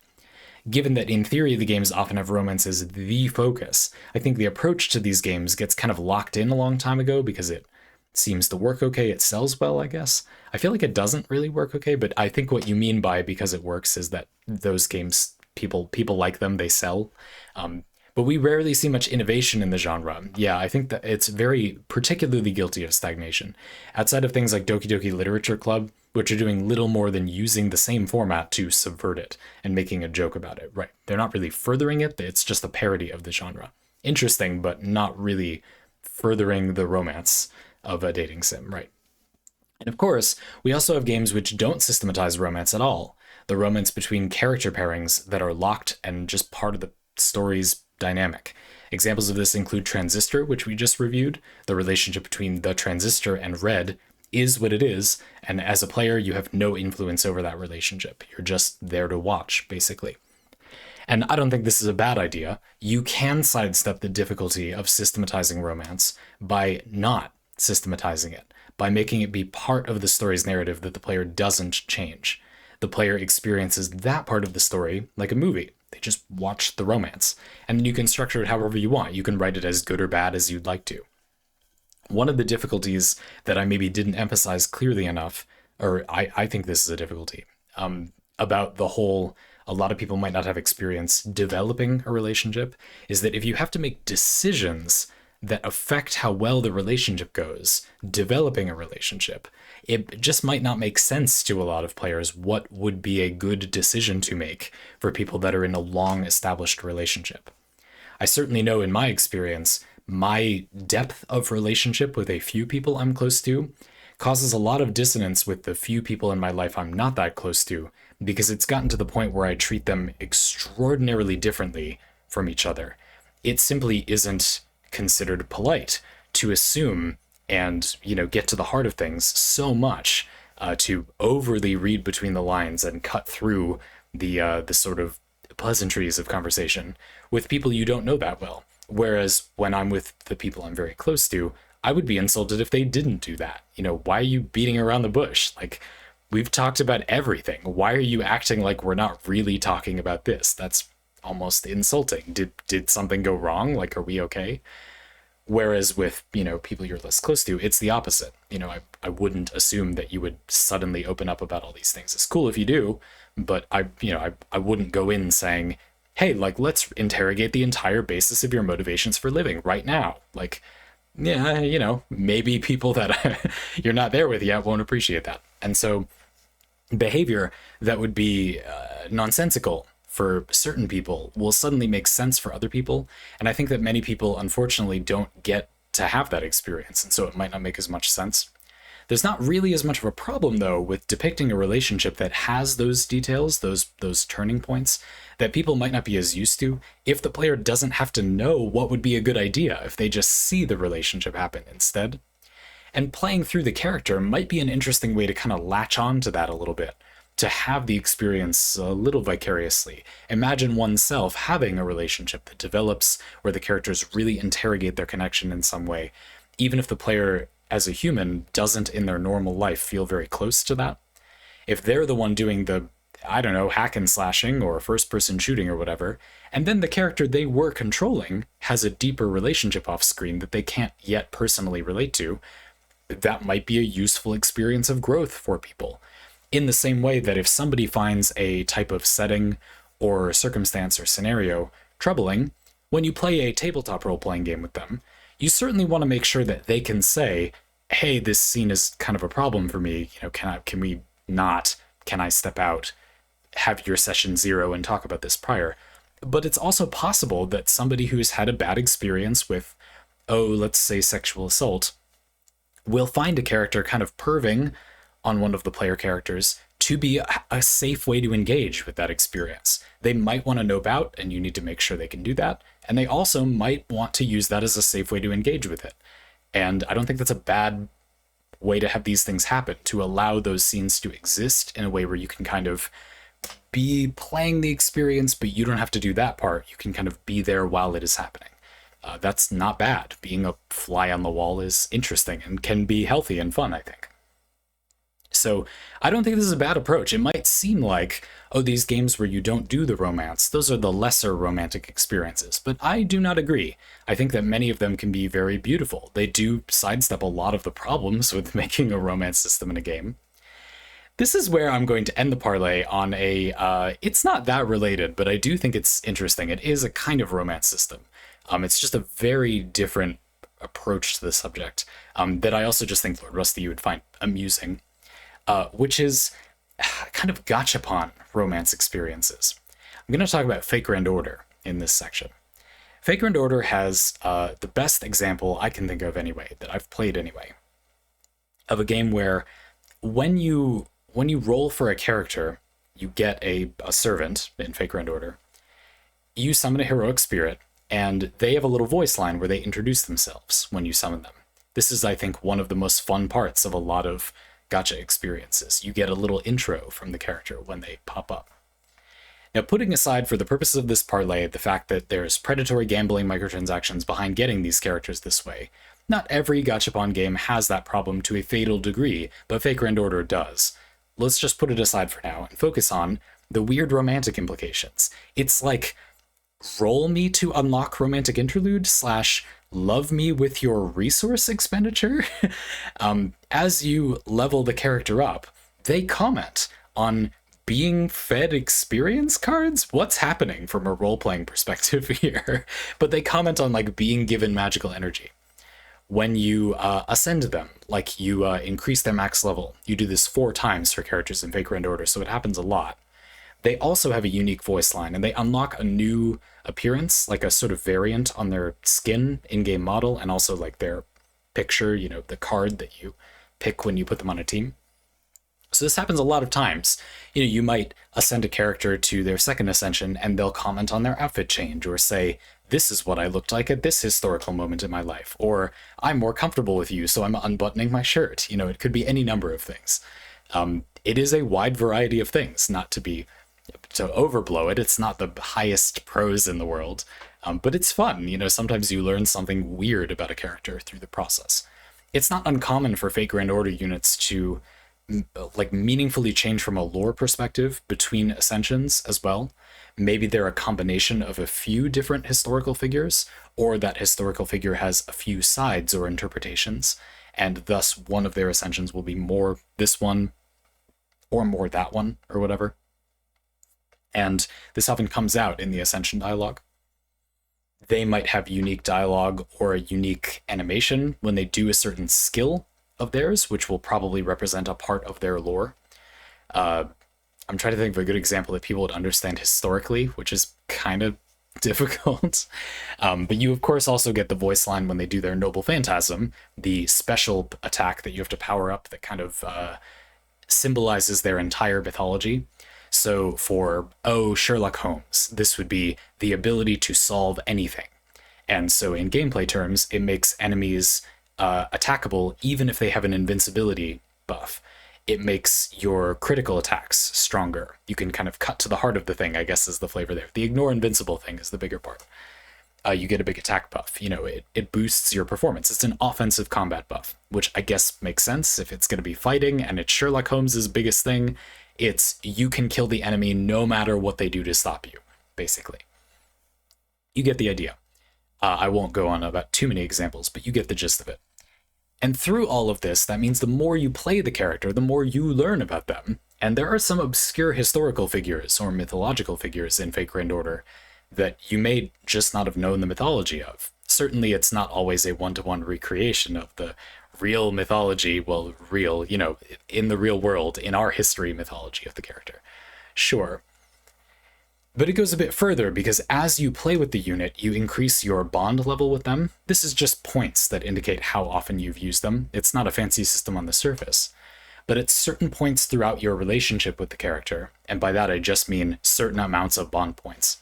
Given that in theory the games often have romance as the focus, I think the approach to these games gets kind of locked in a long time ago because it seems to work okay, it sells well, I guess. I feel like it doesn't really work okay, but I think what you mean by because it works is that those games, people like them, they sell. but we rarely see much innovation in the genre. Yeah, I think that it's very particularly guilty of stagnation. Outside of things like Doki Doki Literature Club, which are doing little more than using the same format to subvert it and making a joke about it. Right. They're not really furthering it, it's just a parody of the genre. Interesting, but not really furthering the romance of a dating sim, right? And of course, we also have games which don't systematize romance at all. The romance between character pairings that are locked and just part of the story's dynamic. Examples of this include Transistor, which we just reviewed. The relationship between the Transistor and Red is what it is, and as a player, you have no influence over that relationship. You're just there to watch, basically. And I don't think this is a bad idea. You can sidestep the difficulty of systematizing romance by not systematizing it, by making it be part of the story's narrative that the player doesn't change. The player experiences that part of the story like a movie. They just watch the romance. And then you can structure it however you want. You can write it as good or bad as you'd like to. One of the difficulties that I maybe didn't emphasize clearly enough, or I think this is a difficulty, about the whole, a lot of people might not have experience developing a relationship, is that if you have to make decisions that affect how well the relationship goes, developing a relationship, it just might not make sense to a lot of players what would be a good decision to make for people that are in a long established relationship. I certainly know in my experience, my depth of relationship with a few people I'm close to causes a lot of dissonance with the few people in my life I'm not that close to, because it's gotten to the point where I treat them extraordinarily differently from each other. It simply isn't considered polite to assume and, get to the heart of things so much, to overly read between the lines and cut through the sort of pleasantries of conversation with people you don't know that well. Whereas when I'm with the people I'm very close to, I would be insulted if they didn't do that. Why are you beating around the bush? Like, we've talked about everything. Why are you acting like we're not really talking about this? That's almost insulting. Did something go wrong? Like, are we okay? Whereas with, people you're less close to, it's the opposite. I wouldn't assume that you would suddenly open up about all these things. It's cool if you do, but I wouldn't go in saying, hey, like, let's interrogate the entire basis of your motivations for living right now. Like, yeah, maybe people that you're not there with yet won't appreciate that. And so behavior that would be nonsensical for certain people will suddenly make sense for other people. And I think that many people, unfortunately, don't get to have that experience. And so it might not make as much sense. There's not really as much of a problem, though, with depicting a relationship that has those details, those turning points, that people might not be as used to if the player doesn't have to know what would be a good idea, if they just see the relationship happen instead. And playing through the character might be an interesting way to kind of latch on to that a little bit, to have the experience a little vicariously. Imagine oneself having a relationship that develops where the characters really interrogate their connection in some way, even if the player as a human doesn't in their normal life feel very close to that. If they're the one doing the, hack and slashing or first person shooting or whatever, and then the character they were controlling has a deeper relationship off screen that they can't yet personally relate to, that might be a useful experience of growth for people. In the same way that if somebody finds a type of setting or circumstance or scenario troubling, when you play a tabletop role-playing game with them, you certainly want to make sure that they can say, hey, this scene is kind of a problem for me. Can I step out, have your session 0 and talk about this prior? But it's also possible that somebody who's had a bad experience with, let's say sexual assault, will find a character kind of perving on one of the player characters to be a safe way to engage with that experience. They might want to know about, and you need to make sure they can do that. And they also might want to use that as a safe way to engage with it. And I don't think that's a bad way to have these things happen, to allow those scenes to exist in a way where you can kind of be playing the experience, but you don't have to do that part. You can kind of be there while it is happening. That's not bad. Being a fly on the wall is interesting and can be healthy and fun, I think. So I don't think this is a bad approach. It might seem like, these games where you don't do the romance, those are the lesser romantic experiences. But I do not agree. I think that many of them can be very beautiful. They do sidestep a lot of the problems with making a romance system in a game. This is where I'm going to end the parlay on it's not that related, but I do think it's interesting. It is a kind of romance system. It's just a very different approach to the subject that I also just think Lordrusty you would find amusing, which is kind of gachapon romance experiences. I'm going to talk about Fate Grand Order in this section. Fate Grand Order has the best example I can think of anyway, that I've played anyway, of a game where when you roll for a character, you get a servant in Fate Grand Order. You summon a heroic spirit, and they have a little voice line where they introduce themselves when you summon them. This is, I think, one of the most fun parts of a lot of gacha experiences. You get a little intro from the character when they pop up. Now, putting aside for the purposes of this parlay the fact that there's predatory gambling microtransactions behind getting these characters this way, not every gachapon game has that problem to a fatal degree, but Fate Grand Order does. Let's just put it aside for now and focus on the weird romantic implications. It's like roll me to unlock romantic interlude / love me with your resource expenditure. As you level the character up, they comment on being fed experience cards. What's happening from a role-playing perspective here? But they comment on like being given magical energy. When you ascend them, like you increase their max level, you do this 4 times for characters in Fate Grand Order, so it happens a lot. They also have a unique voice line, and they unlock a new appearance, like a sort of variant on their skin in-game model, and also like their picture, you know, the card that you pick when you put them on a team. So this happens a lot of times. You know, you might ascend a character to their second ascension, and they'll comment on their outfit change, or say, this is what I looked like at this historical moment in my life, or I'm more comfortable with you, so I'm unbuttoning my shirt. You know, it could be any number of things. It is a wide variety of things, not to overblow it. It's not the highest prose in the world, but it's fun. You know, sometimes you learn something weird about a character through the process. It's not uncommon for Fate Grand Order units to like meaningfully change from a lore perspective between ascensions as well. Maybe they're a combination of a few different historical figures, or that historical figure has a few sides or interpretations, and thus one of their ascensions will be more this one or more that one or whatever. And this often comes out in the ascension dialogue. They might have unique dialogue or a unique animation when they do a certain skill of theirs, which will probably represent a part of their lore. I'm trying to think of a good example that people would understand historically, which is kind of difficult. But you, of course, also get the voice line when they do their Noble Phantasm, the special attack that you have to power up that kind of symbolizes their entire mythology. So for, Sherlock Holmes, this would be the ability to solve anything. And so in gameplay terms, it makes enemies attackable even if they have an invincibility buff. It makes your critical attacks stronger. You can kind of cut to the heart of the thing, I guess, is the flavor there. The ignore invincible thing is the bigger part. You get a big attack buff. You know, it boosts your performance. It's an offensive combat buff, which I guess makes sense if it's going to be fighting, and it's Sherlock Holmes's biggest thing. It's you can kill the enemy no matter what they do to stop you, basically. You get the idea. I won't go on about too many examples, but you get the gist of it. And through all of this, that means the more you play the character, the more you learn about them. And there are some obscure historical figures or mythological figures in Fate Grand Order that you may just not have known the mythology of. Certainly it's not always a one-to-one recreation of the real mythology, well, real, you know, in the real world, in our history mythology of the character. Sure. But it goes a bit further, because as you play with the unit, you increase your bond level with them. This is just points that indicate how often you've used them. It's not a fancy system on the surface. But at certain points throughout your relationship with the character, and by that I just mean certain amounts of bond points,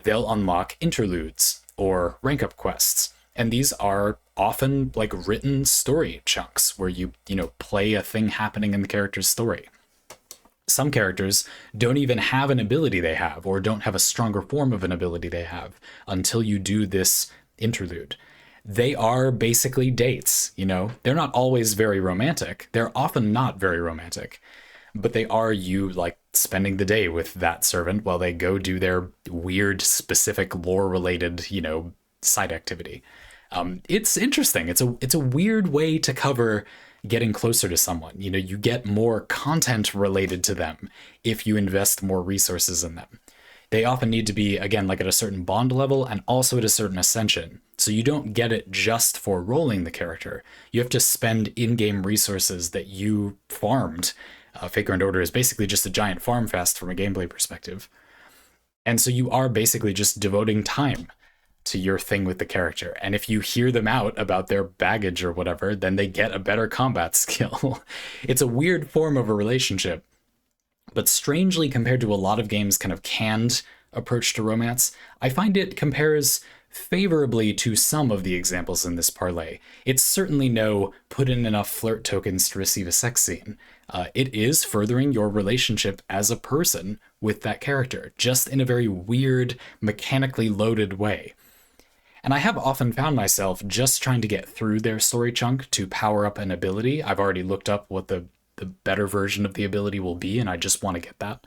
they'll unlock interludes or rank up quests. And these are often like written story chunks where you play a thing happening in the character's story. Some characters don't even have an ability they have, or don't have a stronger form of an ability they have until you do this interlude. They are basically dates, you know? They're not always very romantic. They're often not very romantic. But they are you, like, spending the day with that servant while they go do their weird, specific lore-related, side activity. It's interesting. It's a weird way to cover getting closer to someone. You know, you get more content related to them if you invest more resources in them. They often need to be, again, like at a certain bond level and also at a certain ascension. So you don't get it just for rolling the character. You have to spend in-game resources that you farmed. Faker and Order is basically just a giant farm fest from a gameplay perspective. And so you are basically just devoting time to your thing with the character. And if you hear them out about their baggage or whatever, then they get a better combat skill. It's a weird form of a relationship, but strangely, compared to a lot of games' kind of canned approach to romance, I find it compares favorably to some of the examples in this parlay. It's certainly no put in enough flirt tokens to receive a sex scene. It is furthering your relationship as a person with that character, just in a very weird, mechanically loaded way. And I have often found myself just trying to get through their story chunk to power up an ability. I've already looked up what the better version of the ability will be, and I just want to get that.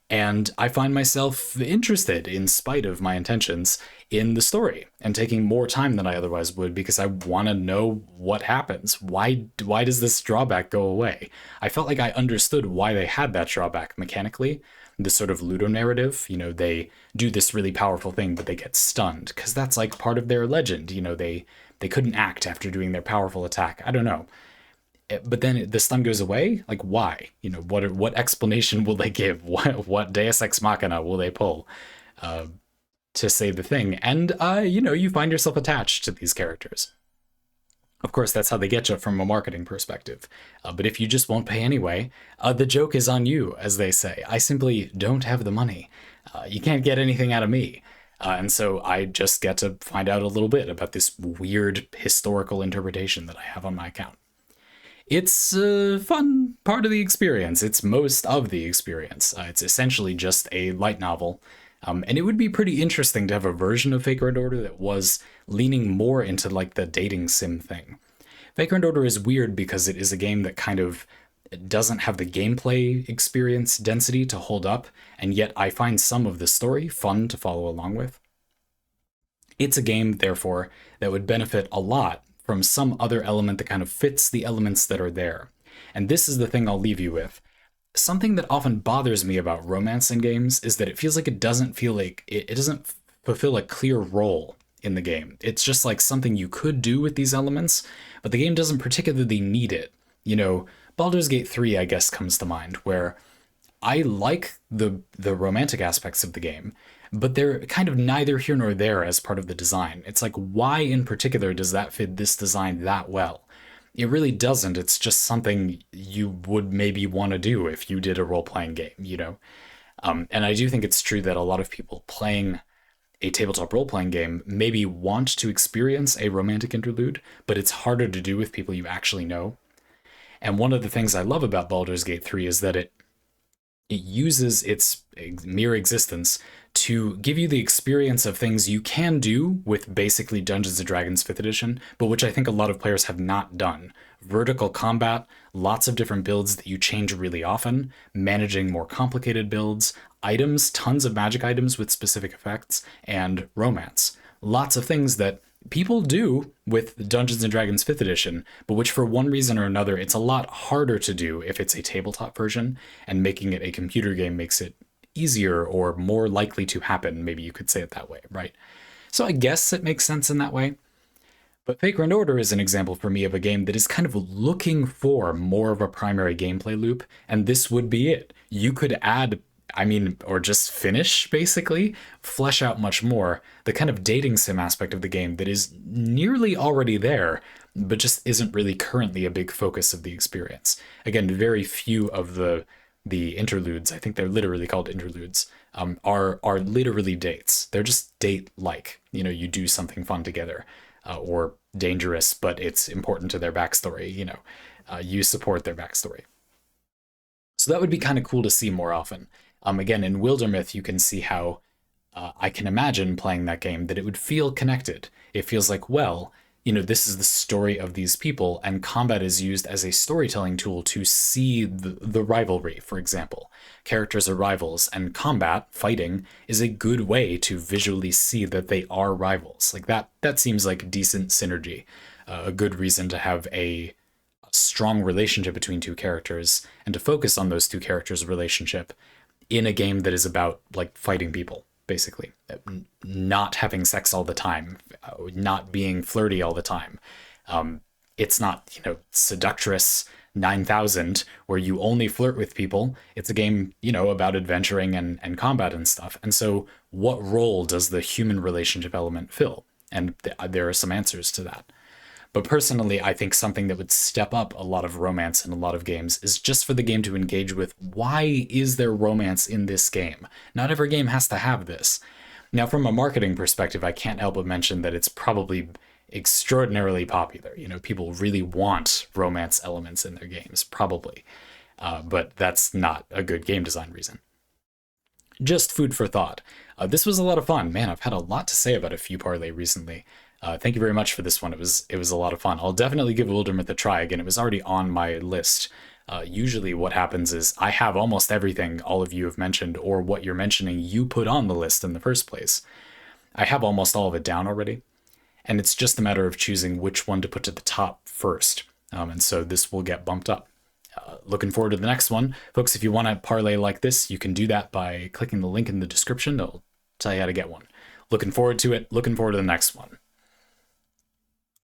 And I find myself interested, in spite of my intentions, in the story and taking more time than I otherwise would because I want to know what happens. Why does this drawback go away? I felt like I understood why they had that drawback mechanically. This sort of ludonarrative, you know, they do this really powerful thing, but they get stunned because that's like part of their legend. You know, they couldn't act after doing their powerful attack. I don't know. But then the stun goes away. Like, why? You know, what explanation will they give? What Deus Ex Machina will they pull to say the thing? And you know, you find yourself attached to these characters. Of course, that's how they get you from a marketing perspective. But if you just won't pay anyway, the joke is on you, as they say. I simply don't have the money. You can't get anything out of me. And so I just get to find out a little bit about this weird historical interpretation that I have on my account. It's a fun part of the experience. It's most of the experience. It's essentially just a light novel. And it would be pretty interesting to have a version of Faker and Order that was leaning more into like the dating sim thing. Faker and Order is weird because it is a game that kind of doesn't have the gameplay experience density to hold up, and yet I find some of the story fun to follow along with. It's a game, therefore, that would benefit a lot from some other element that kind of fits the elements that are there. And this is the thing I'll leave you with. Something that often bothers me about romance in games is that it feels like it doesn't fulfill a clear role in the game. It's just like something you could do with these elements, but the game doesn't particularly need it. You know, Baldur's Gate 3, I guess, comes to mind, where I like the romantic aspects of the game, but they're kind of neither here nor there as part of the design. It's like, why in particular does that fit this design that well? It really doesn't. It's just something you would maybe want to do if you did a role-playing game, you know? And I do think it's true that a lot of people playing a tabletop role-playing game maybe want to experience a romantic interlude, but it's harder to do with people you actually know. And one of the things I love about Baldur's Gate 3 is that it uses its mere existence to give you the experience of things you can do with basically Dungeons & Dragons 5th edition, but which I think a lot of players have not done. Vertical combat, lots of different builds that you change really often, managing more complicated builds, items, tons of magic items with specific effects, and romance. Lots of things that people do with Dungeons & Dragons 5th edition, but which for one reason or another, it's a lot harder to do if it's a tabletop version, and making it a computer game makes it easier or more likely to happen. Maybe you could say it that way, right? So I guess it makes sense in that way. But Faker and Order is an example for me of a game that is kind of looking for more of a primary gameplay loop, and this would be it. You could add, or just finish, basically, flesh out much more the kind of dating sim aspect of the game that is nearly already there, but just isn't really currently a big focus of the experience. Again, very few of the interludes, I think they're literally called interludes, are literally dates. They're just date-like. You know, you do something fun together, or dangerous, but it's important to their backstory. You know, you support their backstory. So that would be kind of cool to see more often. Again, in Wildermyth, you can see how I can imagine playing that game, that it would feel connected. It feels like, well, you know, this is the story of these people, and combat is used as a storytelling tool to see the rivalry, for example. Characters are rivals, and combat, fighting, is a good way to visually see that they are rivals. Like that seems like decent synergy, a good reason to have a strong relationship between two characters and to focus on those two characters' relationship in a game that is about like fighting people, basically. Not having sex all the time, not being flirty all the time. It's not, Seductress 9000 where you only flirt with people. It's a game, about adventuring and combat and stuff. And so what role does the human relationship element fill? And there are some answers to that. But personally, I think something that would step up a lot of romance in a lot of games is just for the game to engage with, why is there romance in this game? Not every game has to have this. Now, from a marketing perspective, I can't help but mention that it's probably extraordinarily popular. People really want romance elements in their games, probably. But that's not a good game design reason. Just food for thought. This was a lot of fun. Man, I've had a lot to say about a few Parley recently. Thank you very much for this one. It was a lot of fun. I'll definitely give Wildermyth a try again. It was already on my list. Usually what happens is I have almost everything all of you have mentioned, or what you're mentioning you put on the list in the first place. I have almost all of it down already, and it's just a matter of choosing which one to put to the top first. And so this will get bumped up. Looking forward to the next one. Folks, if you want a Parley like this, you can do that by clicking the link in the description. It'll tell you how to get one. Looking forward to it. Looking forward to the next one.